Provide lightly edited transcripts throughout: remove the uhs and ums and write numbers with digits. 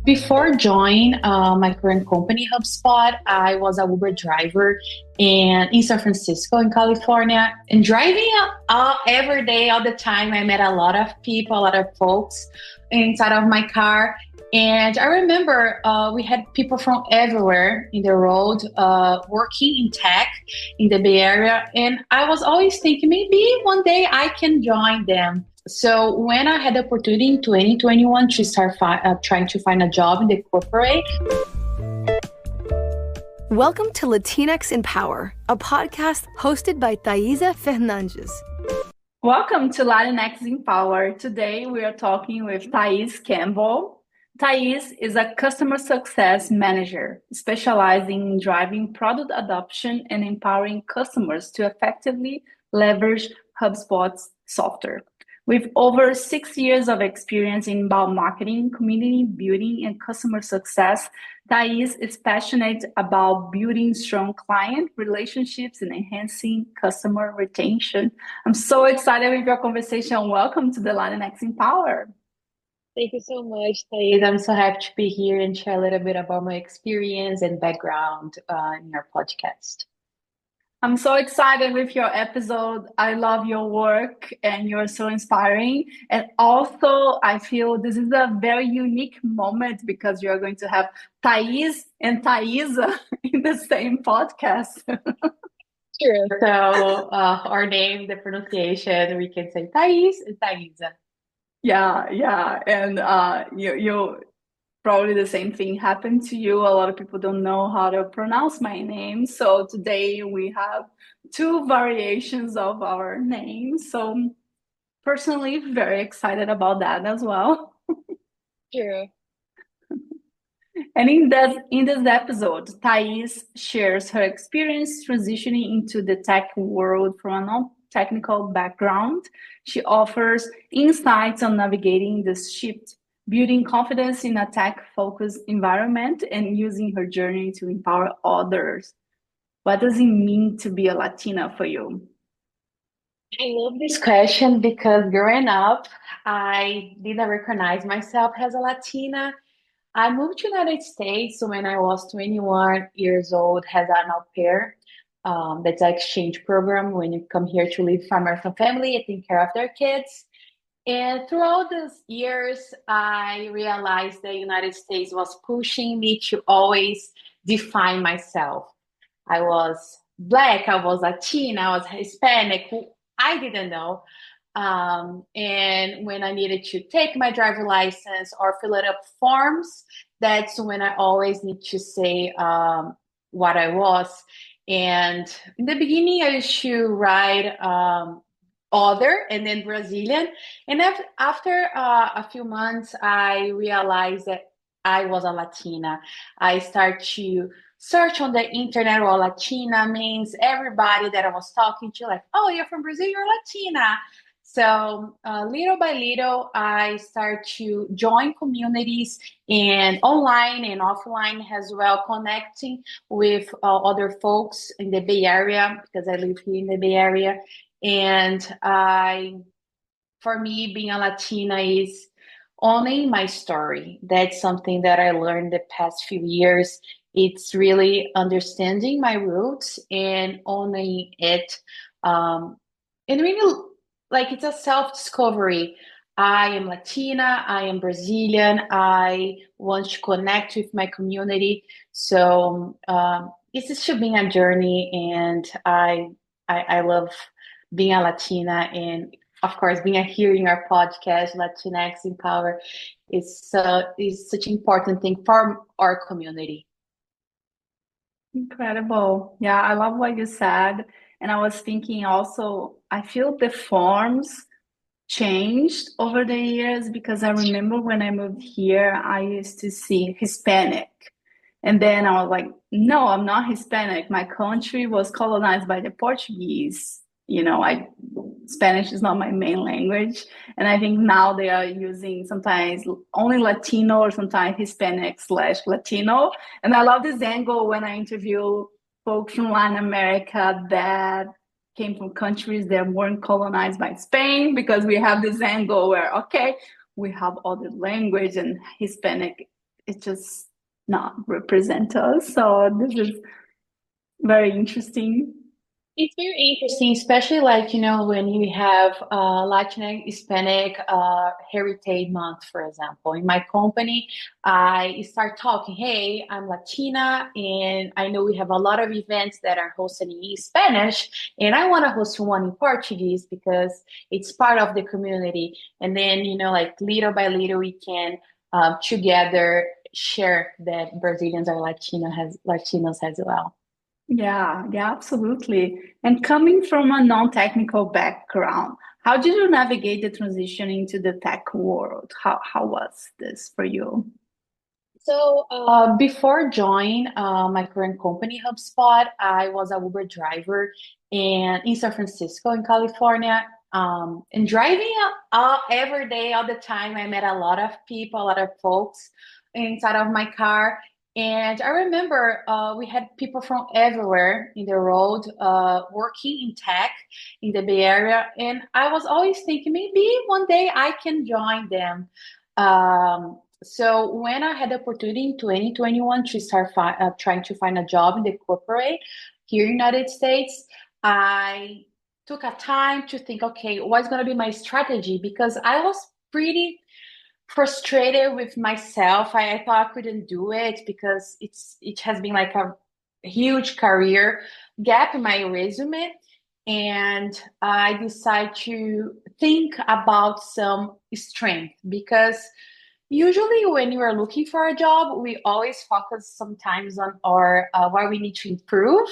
Before joining my current company, HubSpot, I was a Uber driver in San Francisco, in California, and driving every day, all the time. I met a lot of people, a lot of folks inside of my car. And I remember we had people from everywhere in the road working in tech in the Bay Area. And I was always thinking maybe one day I can join them. So when I had the opportunity in 2021 to start trying to find a job in the corporate. Welcome to Latinx in Power, a podcast hosted by Thaisa Fernandes. Welcome to Latinx in Power. Today we are talking with Campbell. Thais is a customer success manager specializing in driving product adoption and empowering customers to effectively leverage HubSpot's software. With over 6 years of experience in inbound marketing, community building, and customer success, Thais is passionate about building strong client relationships and enhancing customer retention. I'm so excited with your conversation. Welcome to the Latinx in Power. Thank you so much, Thais. I'm so happy to be here and share a little bit about my experience and background in your podcast. I'm so excited with your episode. I love your work and you're so inspiring. And also, I feel this is a very unique moment because you're going to have Thais and Thaisa in the same podcast. Sure. So our name, the pronunciation, we can say Thais and Thaisa. Yeah. And you probably the same thing happened to you. A lot of people don't know how to pronounce my name. So today we have two variations of our names. So personally, very excited about that as well. Sure. And in this episode, Thais shares her experience transitioning into the tech world from a non-technical background. She offers insights on navigating this shift, building confidence in a tech-focused environment, and using her journey to empower others. What does it mean to be a Latina for you? I love this question because growing up, I didn't recognize myself as a Latina. I moved to the United States when I was 21 years old as an au pair. That's an exchange program when you come here to live for American family and take care of their kids. And throughout these years, I realized the United States was pushing me to always define myself. I was Black, I was Latina, I was Hispanic. I didn't know. And when I needed to take my driver license or fill it up forms, that's when I always need to say what I was. And in the beginning, I used to write other and then Brazilian. And after a few months, I realized that I was a Latina. I started to search on the internet what Latina means. Everybody that I was talking to, like, oh, you're from Brazil, you're Latina. So little by little, I started to join communities and online and offline as well, connecting with other folks in the Bay Area because I live here in the Bay Area. And for me, being a Latina is owning my story. That's something that I learned the past few years. It's really understanding my roots and owning it. And really, like, it's a self-discovery. I am Latina, I am Brazilian, I want to connect with my community. So it's just been a journey, and I love being a Latina, and of course, being hearing our podcast, Latinx in Power, is such an important thing for our community. Incredible. Yeah, I love what you said. And I was thinking also, I feel the forms changed over the years because I remember when I moved here, I used to see Hispanic. And then I was like, no, I'm not Hispanic. My country was colonized by the Portuguese. Spanish is not my main language. And I think now they are using sometimes only Latino or sometimes Hispanic/Latino. And I love this angle when I interview folks from Latin America that came from countries that weren't colonized by Spain, because we have this angle where, okay, we have other language and Hispanic it just not represent us. So this is very interesting. It's very interesting, especially like, when you have Latin Hispanic Heritage Month, for example. In my company, I start talking, hey, I'm Latina, and I know we have a lot of events that are hosted in Spanish, and I want to host one in Portuguese because it's part of the community. And then, like little by little, we can together share that Brazilians are Latinos as well. Yeah, yeah, absolutely. And coming from a non-technical background, how did you navigate the transition into the tech world? How was this for you? So before joining my current company, HubSpot, I was a Uber driver in San Francisco, in California. And driving every day, all the time, I met a lot of people, a lot of folks inside of my car. And I remember we had people from everywhere in the road working in tech in the Bay Area. And I was always thinking maybe one day I can join them. So when I had the opportunity in 2021 to start trying to find a job in the corporate here in the United States, I took a time to think, okay, what's going to be my strategy? Because I was pretty frustrated with myself. I thought I couldn't do it because it has been like a huge career gap in my resume. And I decided to think about some strength because usually when you are looking for a job, we always focus sometimes on our what we need to improve.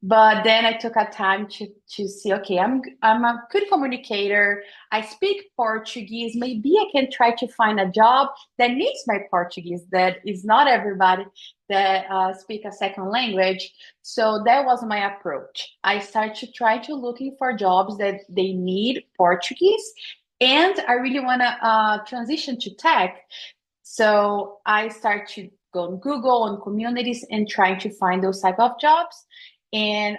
But then I took a time to see, okay, I'm a good communicator. I speak Portuguese. Maybe I can try to find a job that needs my Portuguese. That is not everybody that speak a second language. So that was my approach. I started to try to looking for jobs that they need Portuguese, and I really want to transition to tech. So I start to go on Google on communities and trying to find those type of jobs. And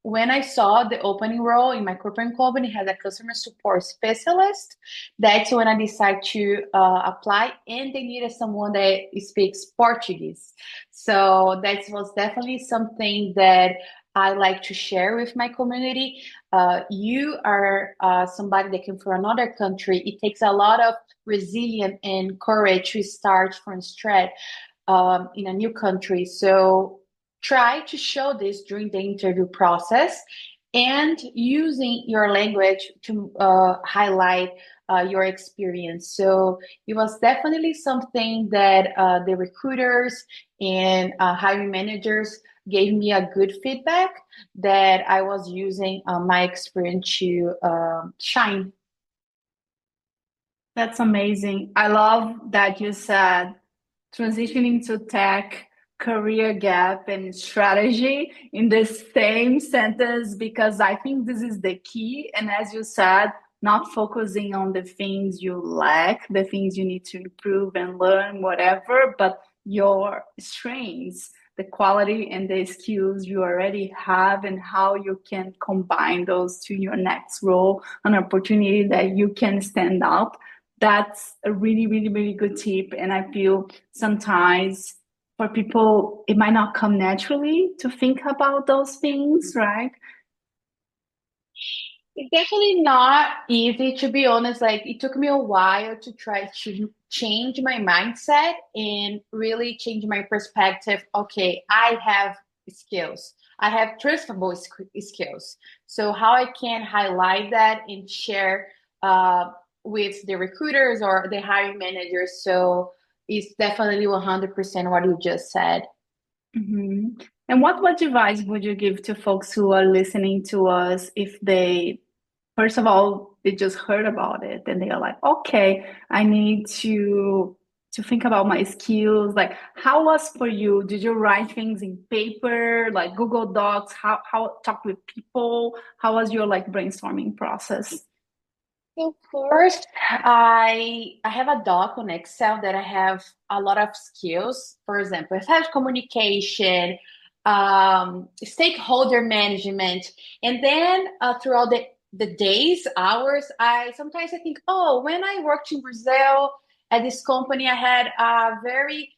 when I saw the opening role in my corporate company has a customer support specialist, that's when I decided to apply. And they needed someone that speaks Portuguese. So that was definitely something that I like to share with my community. You are somebody that came from another country. It takes a lot of resilience and courage to start from scratch in a new country. So try to show this during the interview process and using your language to highlight your experience. So it was definitely something that the recruiters and hiring managers gave me a good feedback that I was using my experience to shine. That's amazing. I love that you said transitioning to tech, career gap, and strategy in the same sentence because I think this is the key. And as you said, not focusing on the things you lack, the things you need to improve and learn, whatever, but your strengths, the quality and the skills you already have, and how you can combine those to your next role, an opportunity that you can stand out. That's a really, really, really good tip. And I feel sometimes for people, it might not come naturally to think about those things, right? It's definitely not easy, to be honest. Like, it took me a while to try to change my mindset and really change my perspective. Okay, I have skills. I have transferable skills. So how I can highlight that and share with the recruiters or the hiring managers. So it's definitely 100% what you just said. Mhm. And what advice would you give to folks who are listening to us if they, first of all, they just heard about it and they are like, okay, I need to think about my skills. Like, how was for you? Did you write things in paper, like Google Docs? How talk with people? How was your like brainstorming process? So first, I have a doc on Excel that I have a lot of skills. For example, I have communication, stakeholder management, and then throughout the days, hours, I sometimes I think, oh, when I worked in Brazil at this company, I had a very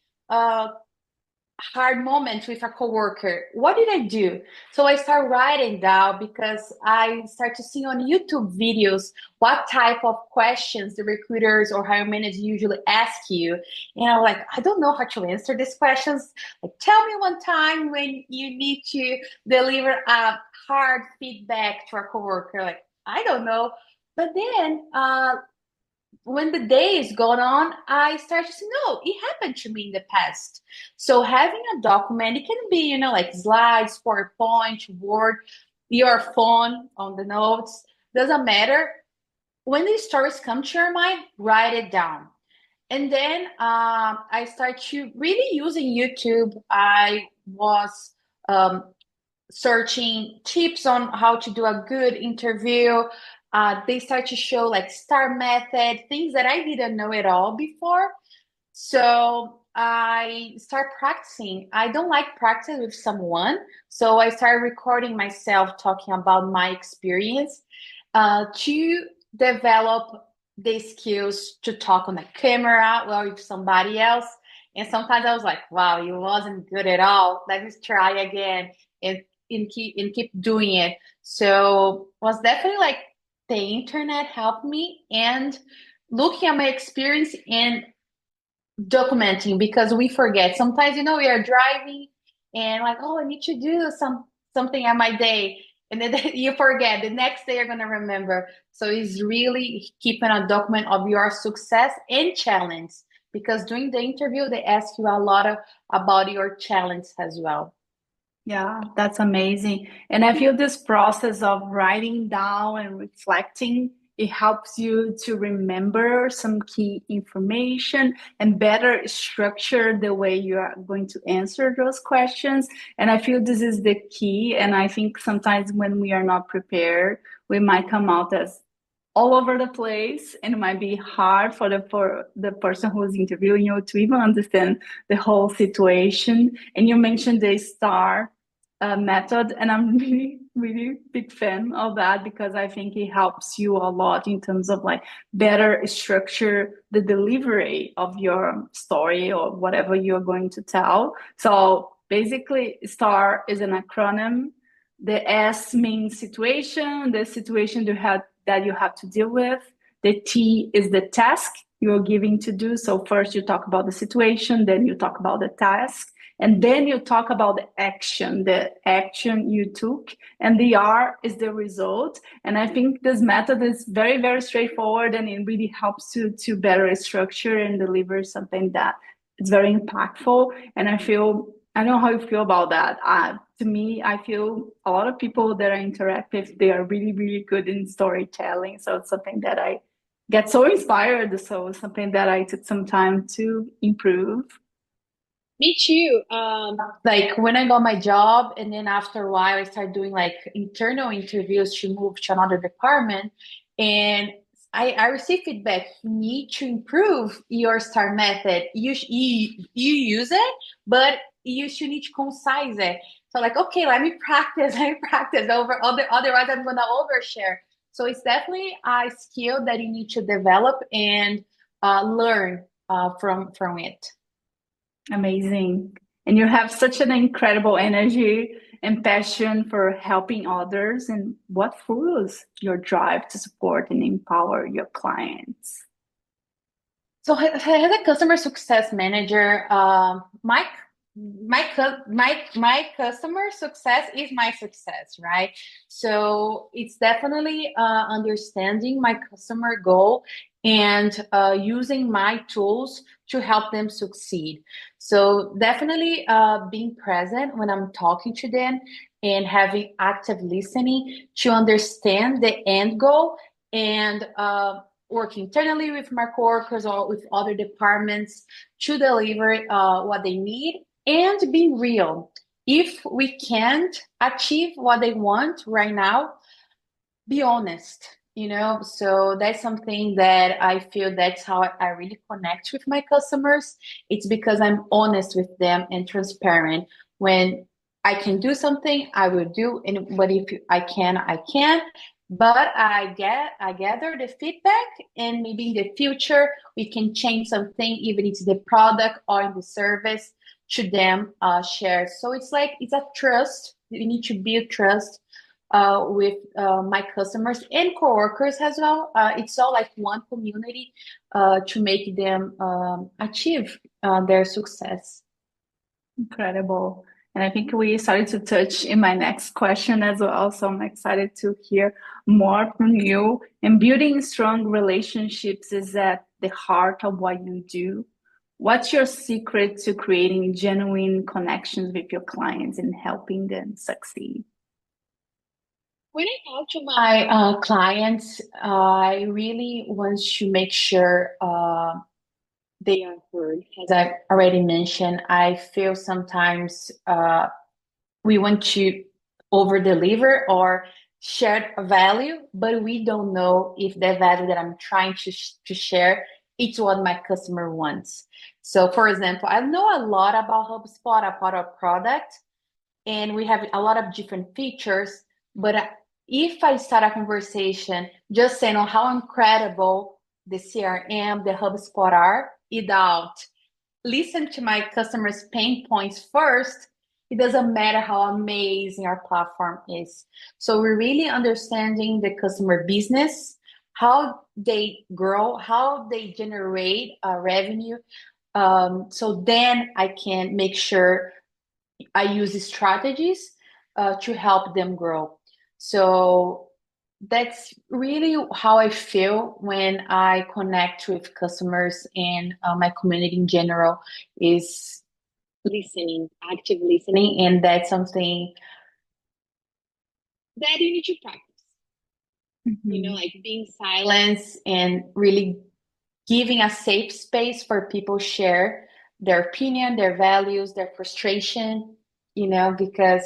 hard moment with a coworker. What did I do? So I start writing down because I start to see on YouTube videos what type of questions the recruiters or hiring managers usually ask you. And I'm like, I don't know how to answer these questions. Like, tell me one time when you need to deliver a hard feedback to a coworker. Like, I don't know. But then when the days gone on, I started to say, no, it happened to me in the past. So having a document, it can be, like slides, PowerPoint, Word, your phone on the notes, doesn't matter. When these stories come to your mind, write it down. And then I start to really using YouTube. I was searching tips on how to do a good interview. They start to show like star method, things that I didn't know at all before. So I start practicing. I don't like practice with someone. So I started recording myself talking about my experience to develop the skills to talk on the camera or with somebody else. And sometimes I was like, wow, you wasn't good at all. Let me try again. And keep doing it. So was definitely like the internet helped me, and looking at my experience and documenting, because we forget sometimes, we are driving and like, oh, I need to do something at my day, and then you forget. The next day you're going to remember. So it's really keeping a document of your success and challenge, because during the interview they ask you a lot about your challenge as well. Yeah, that's amazing. And I feel this process of writing down and reflecting, it helps you to remember some key information and better structure the way you are going to answer those questions. And I feel this is the key. And I think sometimes when we are not prepared, we might come out as all over the place, and it might be hard for the person who's interviewing you to even understand the whole situation. And you mentioned the STAR method, and I'm really, really big fan of that, because I think it helps you a lot in terms of like better structure the delivery of your story or whatever you're going to tell. So basically, STAR is an acronym. The S means situation, the situation that you have to deal with. The T is the task you're giving to do. So first you talk about the situation, then you talk about the task, and then you talk about the action you took, and the R is the result. And I think this method is very, very straightforward, and it really helps you to better structure and deliver something that is very impactful. And I know how you feel about that. To me, I feel a lot of people that are interactive, they are really, really good in storytelling. So it's something that I get so inspired. So it's something that I took some time to improve. Me too. Like when I got my job, and then after a while, I started doing like internal interviews to move to another department, and I received feedback. You need to improve your STAR method. You use it, but you should need to concise it. So like, okay, let me practice. Let me practice over. Otherwise, I'm gonna overshare. So it's definitely a skill that you need to develop and learn from it. Amazing. And you have such an incredible energy and passion for helping others. And what fuels your drive to support and empower your clients? So as a customer success manager, my customer success is my success, right? So it's definitely understanding my customer goal and using my tools to help them succeed. So definitely being present when I'm talking to them and having active listening to understand the end goal, and work internally with my coworkers or with other departments to deliver what they need, and be real. If we can't achieve what they want right now, be honest. So that's something that I feel that's how I really connect with my customers. It's because I'm honest with them and transparent. When I can do something, I will do, and but if I can, I can. But I gather the feedback, and maybe in the future we can change something, even if it's the product or in the service, to them share. So it's like it's a trust. You need to build trust with my customers and coworkers as well. It's all like one community to make them achieve their success. Incredible. And I think we started to touch in my next question as well. So I'm excited to hear more from you. And building strong relationships is at the heart of what you do. What's your secret to creating genuine connections with your clients and helping them succeed? When I talk to my clients, I really want to make sure they are heard. As I already mentioned, I feel sometimes we want to over deliver or share a value, but we don't know if the value that I'm trying to share it's what my customer wants. So, for example, I know a lot about HubSpot, about our product, and we have a lot of different features. But if I start a conversation just saying on how incredible the CRM, the HubSpot are, without listen to my customers' pain points first, it doesn't matter how amazing our platform is. So we're really understanding the customer business, how they grow, how they generate revenue. So then I can make sure I use strategies to help them grow. So that's really how I feel when I connect with customers, and my community in general is listening, active listening, and that's something that you need to practice. Mhm. Like being silent and really giving a safe space for people share their opinion, their values, their frustration, because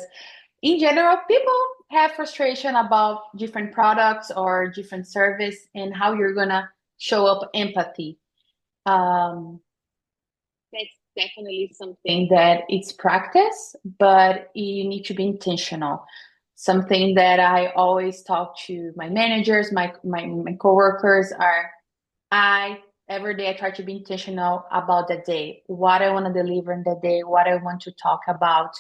in general, people have frustration about different products or different service, and how you're gonna show up empathy. Um, that's definitely something that it's practice, but you need to be intentional. Something that I always talk to my managers, my coworkers are I every day I try to be intentional about the day, what I want to deliver in the day, what I want to talk about,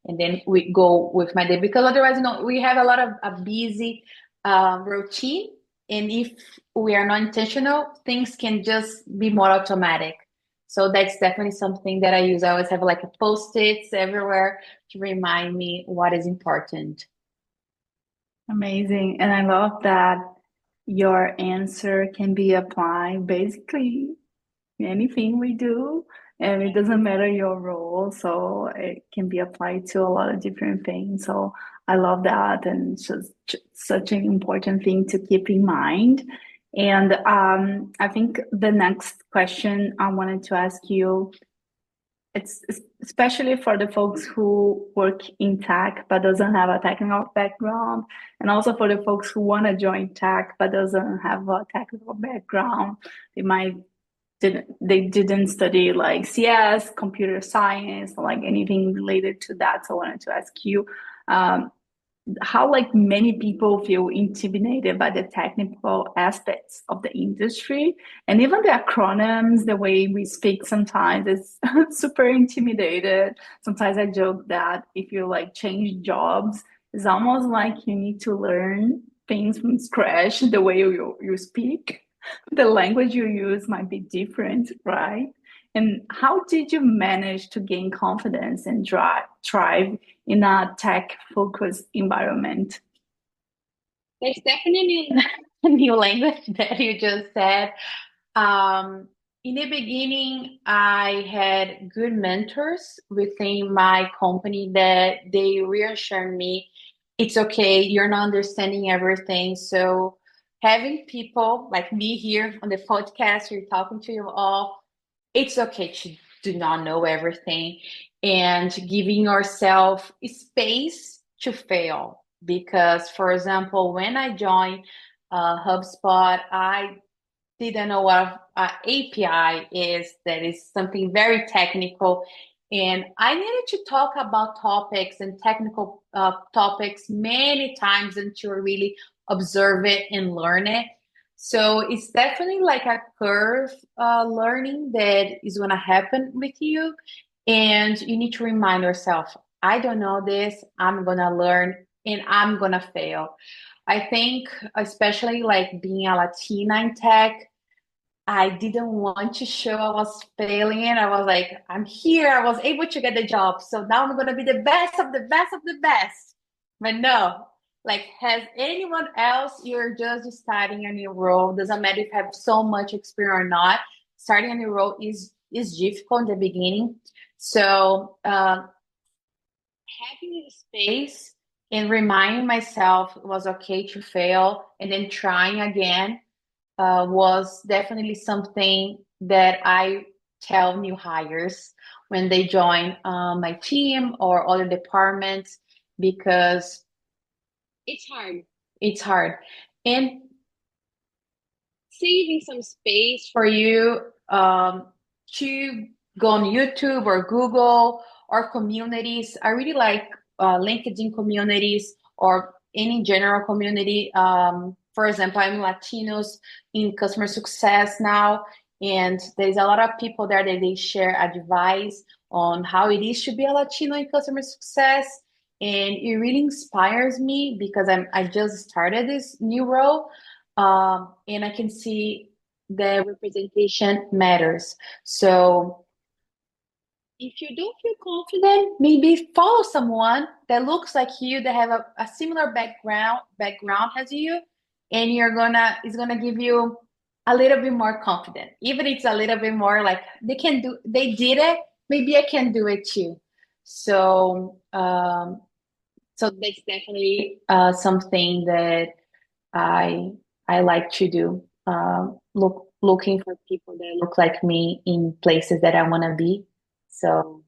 and then we go with my day, because otherwise, we have a lot of a busy routine, and if we are not intentional, things can just be more automatic. So that's definitely something that I use. I always have like a post-its everywhere to remind me what is important. Amazing. And I love that your answer can be applied basically anything we do, and it doesn't matter your role, so it can be applied to a lot of different things. So I love that, and it's just such an important thing to keep in mind. And I think the next question I wanted to ask you, it's especially for the folks who work in tech but doesn't have a technical background, and also for the folks who want to join tech but doesn't have a technical background. They didn't study like CS, computer science, or like anything related to that. So I wanted to ask you, um, how like many people feel intimidated by the technical aspects of the industry, and even the acronyms, the way we speak sometimes is super intimidated. Sometimes I joke that if you like change jobs, it's almost like you need to learn things from scratch. The way you speak, the language you use might be different, right? And how did you manage to gain confidence and thrive in a tech focused environment? There's definitely a new language that you just said. In the beginning, I had good mentors within my company that they reassured me it's okay, you're not understanding everything. So having people like me here on the podcast, you're talking to you all, it's okay to do not know everything, and giving yourself space to fail. Because, for example, when I joined HubSpot, I didn't know what API is. That is something very technical. And I needed to talk about topics and technical topics many times until I really observe it and learn it. So it's definitely like a curve learning that is going to happen with you. And you need to remind yourself, I don't know this, I'm going to learn and I'm going to fail. I think, especially like being a Latina in tech, I didn't want to show I was failing. I was like, I'm here. I was able to get the job. So now I'm going to be the best of the best of the best. But no, like, has anyone else, you're just starting a new role. Doesn't matter if you have so much experience or not. Starting a new role is difficult in the beginning. So having a space and reminding myself it was okay to fail and then trying again was definitely something that I tell new hires when they join my team or other departments because it's hard. It's hard. And saving some space for you to go on YouTube or Google or communities. I really like LinkedIn communities or any general community. For example, I'm Latinos in customer success now, and there's a lot of people there that they share advice on how it is to be a Latino in customer success. And it really inspires me because I just started this new role, and I can see the representation matters. So if you don't feel confident, maybe follow someone that looks like you, that have a similar background as you, and it's gonna give you a little bit more confident. Even it's a little bit more like they did it, maybe I can do it too. So so that's definitely something that I I like to do. Looking for people that look like me in places that I want to be. So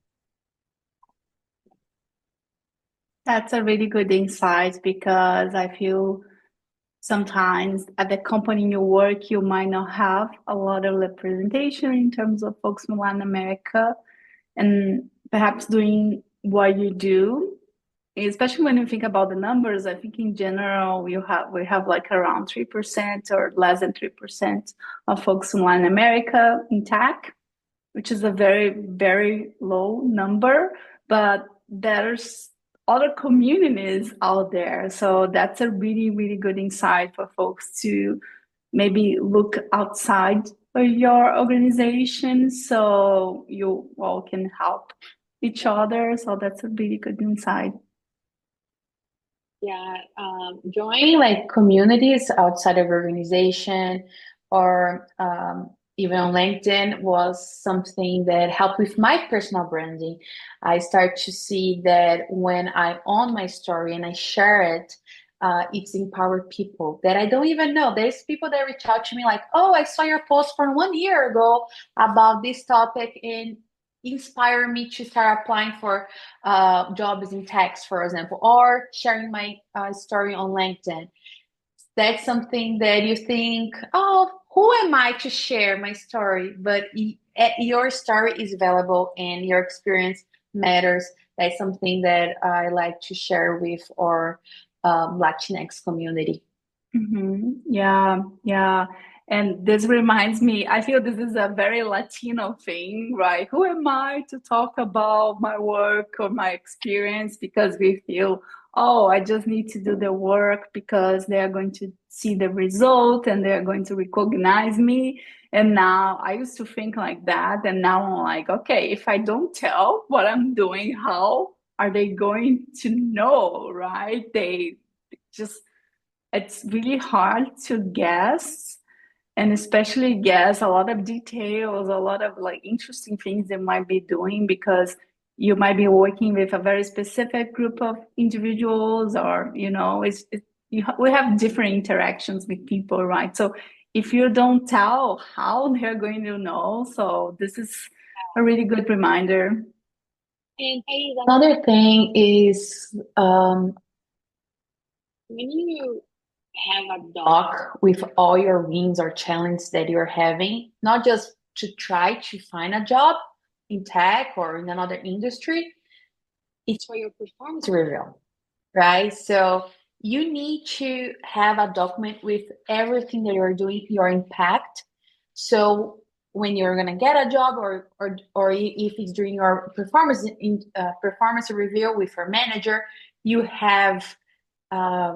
That's a really good insight because I feel sometimes at the company you work, you might not have a lot of representation in terms of folks from Latin America, and perhaps doing what you do, especially when you think about the numbers. I think in general we have like around 3% or less than 3% of folks from Latin America in tech, which is a very, very low number, but there's other communities out there. So that's a really, really good insight for folks to maybe look outside of your organization so you all can help each other. So that's a really good insight. yeah, joining like communities outside of organization or even on LinkedIn was something that helped with my personal branding. I start to see that when I own my story and I share it, it's empowered people that I don't even know. There's people that reach out to me like, "Oh, I saw your post from 1 year ago about this topic and inspire me to start applying for jobs in text, for example, or sharing my story on LinkedIn." That's something that you think, oh, who am I to share my story? But your story is valuable and your experience matters. That's something that I like to share with our Latinx community. Yeah, yeah. And this reminds me, I feel this is a very Latino thing, right? Who am I to talk about my work or my experience? Because we feel, oh, I just need to do the work because they are going to see the result and they are going to recognize me. And now I used to think like that. And now I'm like, okay, if I don't tell what I'm doing, how are they going to know, right? They just it's really hard to guess, and especially guess a lot of details, a lot of like interesting things they might be doing because you might be working with a very specific group of individuals, or we have different interactions with people, right? So if you don't tell, how they're going to know? So this is a really good reminder. And another thing is when you have a doc with all your wins or challenges that you're having, not just to try to find a job in tech or in another industry, it's for your performance review, right? So you need to have a document with everything that you're doing, your impact. So when you're gonna get a job, or if it's during your performance review with your manager, you have uh,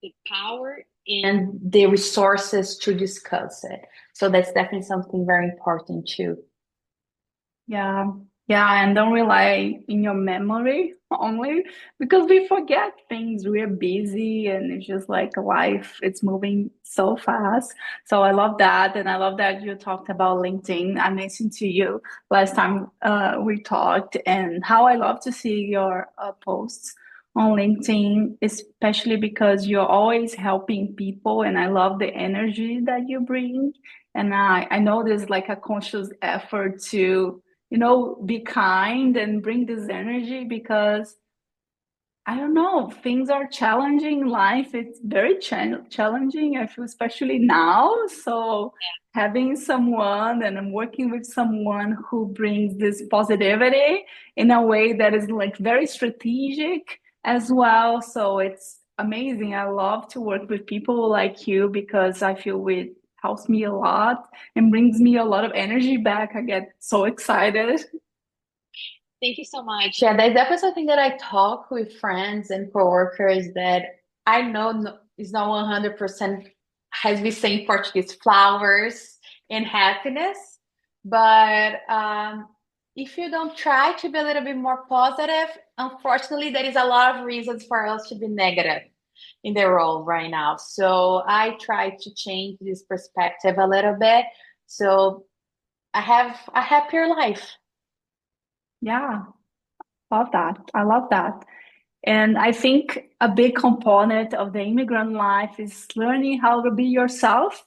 the power and the resources to discuss it. So that's definitely something very important too. Yeah, yeah, and don't rely in your memory only because we forget things. We're busy and it's just like life, it's moving so fast. So I love that. And I love that you talked about LinkedIn. I mentioned to you last time we talked and how I love to see your posts on LinkedIn, especially because you're always helping people. And I love the energy that you bring. And I know there's like a conscious effort to be kind and bring this energy because I don't know, things are challenging. Life, it's very challenging. I feel especially now. So having someone and I'm working with someone who brings this positivity in a way that is like very strategic as well. So it's amazing. I love to work with people like you because I feel it helps me a lot and brings me a lot of energy back. I get so excited. Thank you so much. Yeah, that's definitely something that I talk with friends and coworkers that I know is not 100% has we say in Portuguese, flowers and happiness. But if you don't try to be a little bit more positive, unfortunately, there is a lot of reasons for us to be negative in the role right now. So I try to change this perspective a little bit. So I have a happier life. Yeah, love that. I love that. And I think a big component of the immigrant life is learning how to be yourself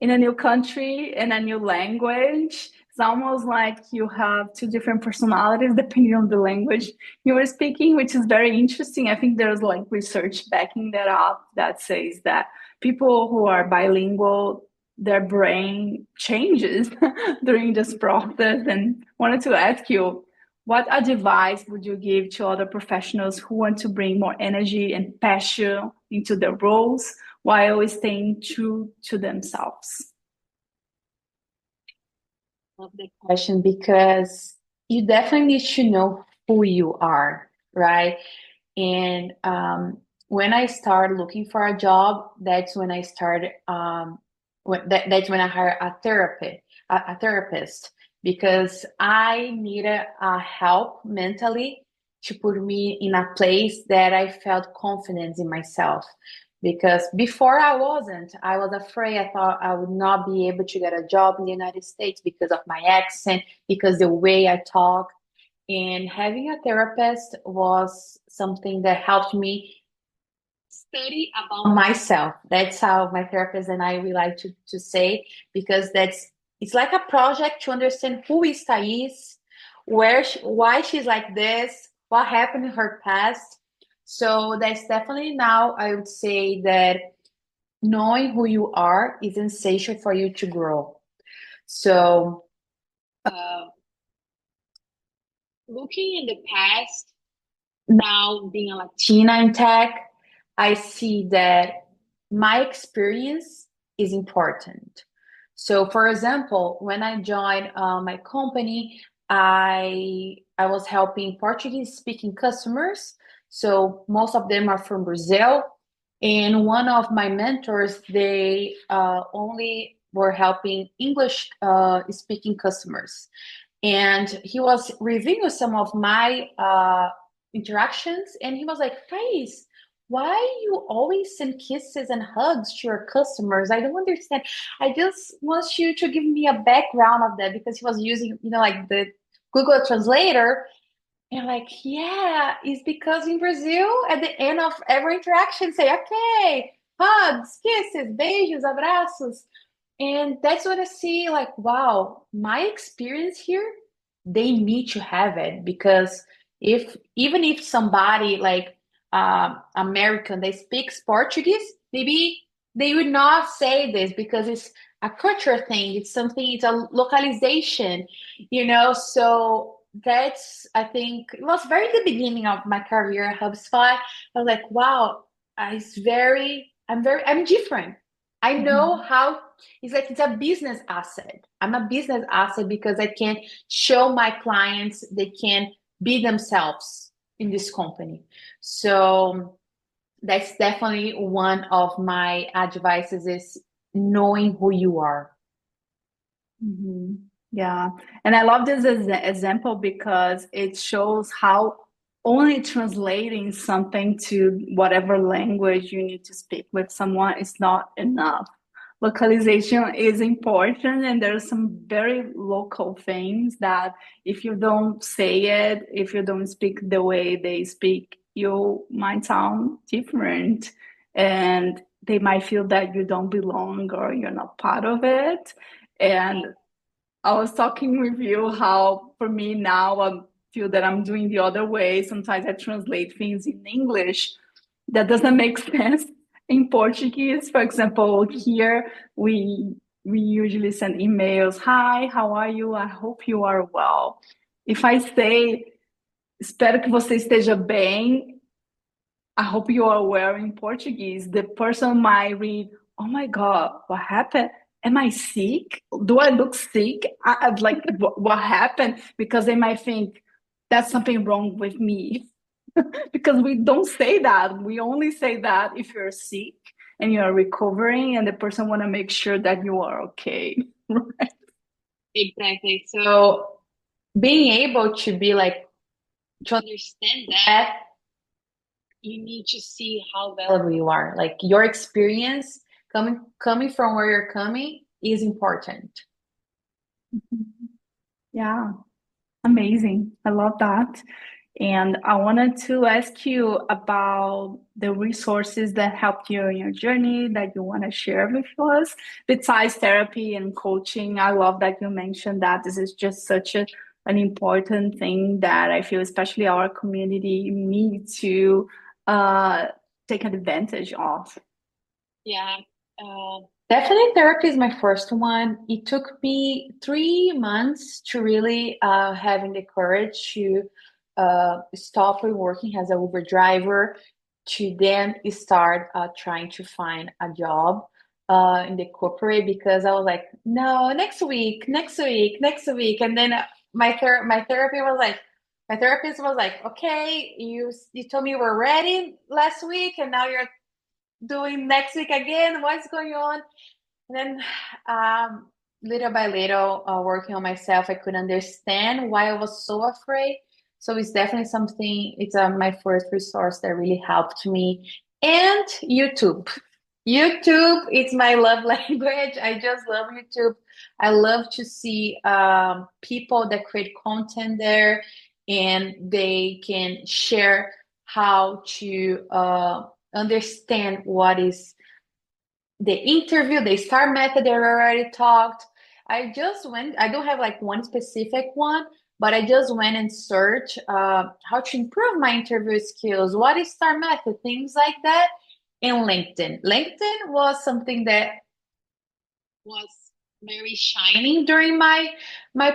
in a new country, in a new language. It's almost like you have two different personalities depending on the language you are speaking, which is very interesting. I think there's like research backing that up that says that people who are bilingual, their brain changes during this process. And wanted to ask you, what advice would you give to other professionals who want to bring more energy and passion into their roles while staying true to themselves? Love that question because you definitely need to know who you are, right? And when I started looking for a job, that's when I started. That's when I hired a therapist, because I needed help mentally to put me in a place that I felt confidence in myself. Because before I was afraid. I thought I would not be able to get a job in the United States because of my accent, because the way I talk. And having a therapist was something that helped me study about myself. That's how my therapist and I we like to say, because it's like a project to understand who is Thais, why she's like this, what happened in her past. So that's definitely now I would say that knowing who you are is essential for you to grow. So uh, looking in the past, now being a Latina in tech, I see that my experience is important. So, for example, when I joined my company, I was helping Portuguese speaking customers. So most of them are from Brazil, and one of my mentors, they only were helping English speaking customers, and he was reviewing some of my interactions, and he was like, Grace, why you always send kisses and hugs to your customers? I don't understand. I just want you to give me a background of that, because he was using, like the Google Translator. And like, yeah, it's because in Brazil, at the end of every interaction, say, okay, hugs, kisses, beijos, abraços. And that's what I see, like, wow, my experience here, they need to have it, because if even if somebody like American, they speaks Portuguese, maybe they would not say this because it's a culture thing. It's something, it's a localization, so that's, I think, it was very the beginning of my career at HubSpot. I was like, wow, I'm different. I know Mhm. how it's like it's a business asset. I'm a business asset because I can show my clients they can be themselves in this company. So that's definitely one of my advices is knowing who you are. Mhm. Yeah. And I love this example because it shows how only translating something to whatever language you need to speak with someone is not enough. Localization is important, and there's some very local things that if you don't say it, if you don't speak the way they speak, you might sound different. And they might feel that you don't belong or you're not part of it. And I was talking with you how for me now I feel that I'm doing the other way. Sometimes I translate things in English that doesn't make sense in Portuguese. For example, here we usually send emails. Hi, how are you? I hope you are well. If I say espero que você esteja bem, I hope you are well in Portuguese, the person might read, oh my God, what happened? Am I sick? Do I look sick? I'd like, what happened? Because they might think that's something wrong with me. Because we don't say that. We only say that if you're sick and you're recovering and the person want to make sure that you are okay. Right? Exactly. So being able to be like to understand that you need to see how valuable you are. Like your experience coming from where you're coming is important. Yeah, amazing. I love that. And I wanted to ask you about the resources that helped you in your journey that you want to share with us. Besides therapy and coaching, I love that you mentioned that this is just such an important thing that I feel, especially our community, need to uh, take advantage of. Yeah. Definitely therapy is my first one. It took me 3 months to really having the courage to stop working as a Uber driver to then start trying to find a job in the corporate because I was like, no, next week, next week, next week. And then my therapy was like, my therapist was like, okay, you told me you were ready last week and now you're doing next week again. What's going on? And then, little by little, working on myself, I could understand why I was so afraid. So it's definitely something. It's my first resource that really helped me. And YouTube. YouTube, it's my love language. I just love YouTube. I love to see people that create content there, and they can share how to understand what is the interview, the STAR method that I already talked. I just went, I don't have like one specific one, but I just went and searched how to improve my interview skills, what is STAR method, things like that. In LinkedIn. LinkedIn was something that was very shining during my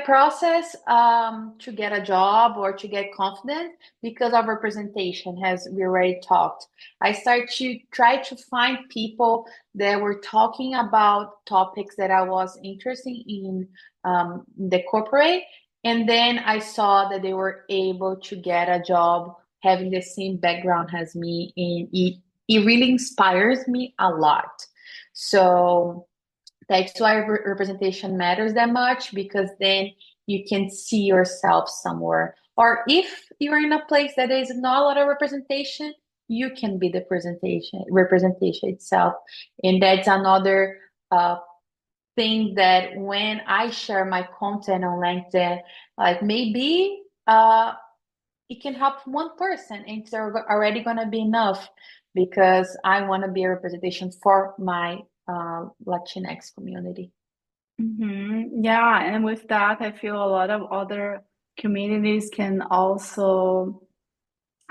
process to get a job or to get confident because of representation, as we already talked. I started to try to find people that were talking about topics that I was interested in the corporate, and then I saw that they were able to get a job having the same background as me, and it really inspires me a lot. So that's why representation matters that much because then you can see yourself somewhere. Or if you're in a place that is not a lot of representation, you can be the representation itself. And that's another thing that when I share my content on LinkedIn, like maybe it can help one person and it's already going to be enough because I want to be a representation for my Latinx community. Yeah, and with that, I feel a lot of other communities can also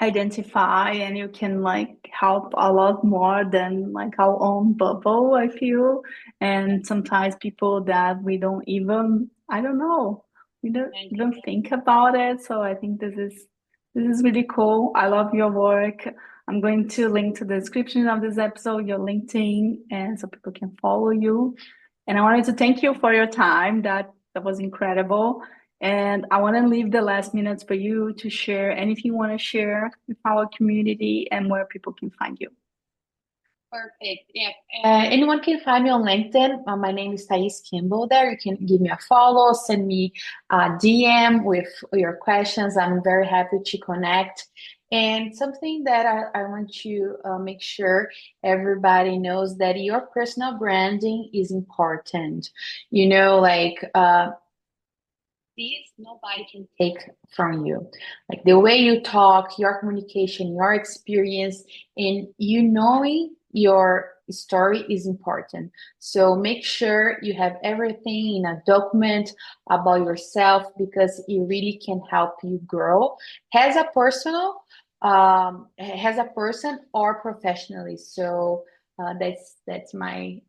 identify and you can like help a lot more than like our own bubble, I feel. And sometimes people that we don't even, I don't know, we don't even think about it. So I think this is This is really cool. I love your work. I'm going to link to the description of this episode, your LinkedIn, and so people can follow you. And I wanted to thank you for your time. That was incredible. And I want to leave the last minutes for you to share anything you want to share with our community and where people can find you. Perfect. Yeah. Anyone can find me on LinkedIn. My name is Campbell there. You can give me a follow, send me a DM with your questions. I'm very happy to connect. And something that I want to make sure everybody knows that your personal branding is important. You know, like these nobody can take from you. Like the way you talk, your communication, your experience, and you knowing your story is important. So make sure you have everything in a document about yourself because it really can help you grow as a personal, as a person or professionally. So that's my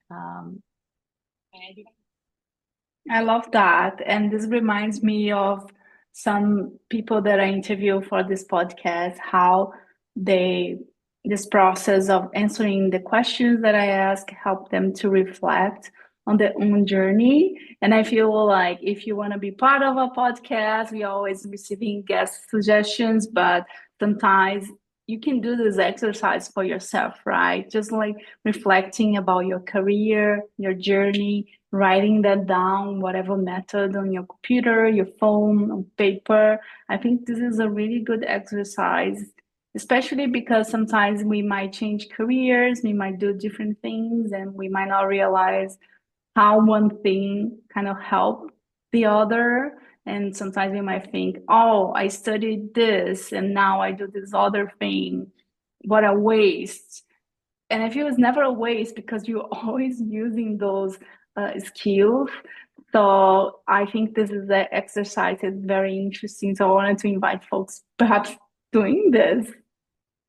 I love that. And this reminds me of some people that I interview for this podcast, how they, this process of answering the questions that I ask, help them to reflect on their own journey. And I feel like if you want to be part of a podcast, we always receiving guest suggestions, but sometimes you can do this exercise for yourself, right? Just like reflecting about your career, your journey, writing that down, whatever method on your computer, your phone, on paper. I think this is a really good exercise, especially because sometimes we might change careers, we might do different things, and we might not realize how one thing kind of helped the other. And sometimes we might think, oh, I studied this and now I do this other thing. What a waste. And I feel it's never a waste because you're always using those skills. So I think this is an exercise is very interesting. So I wanted to invite folks perhaps doing this.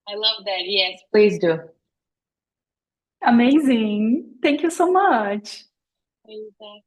I love that. Yes, please do. Amazing. Thank you so much. Thank you.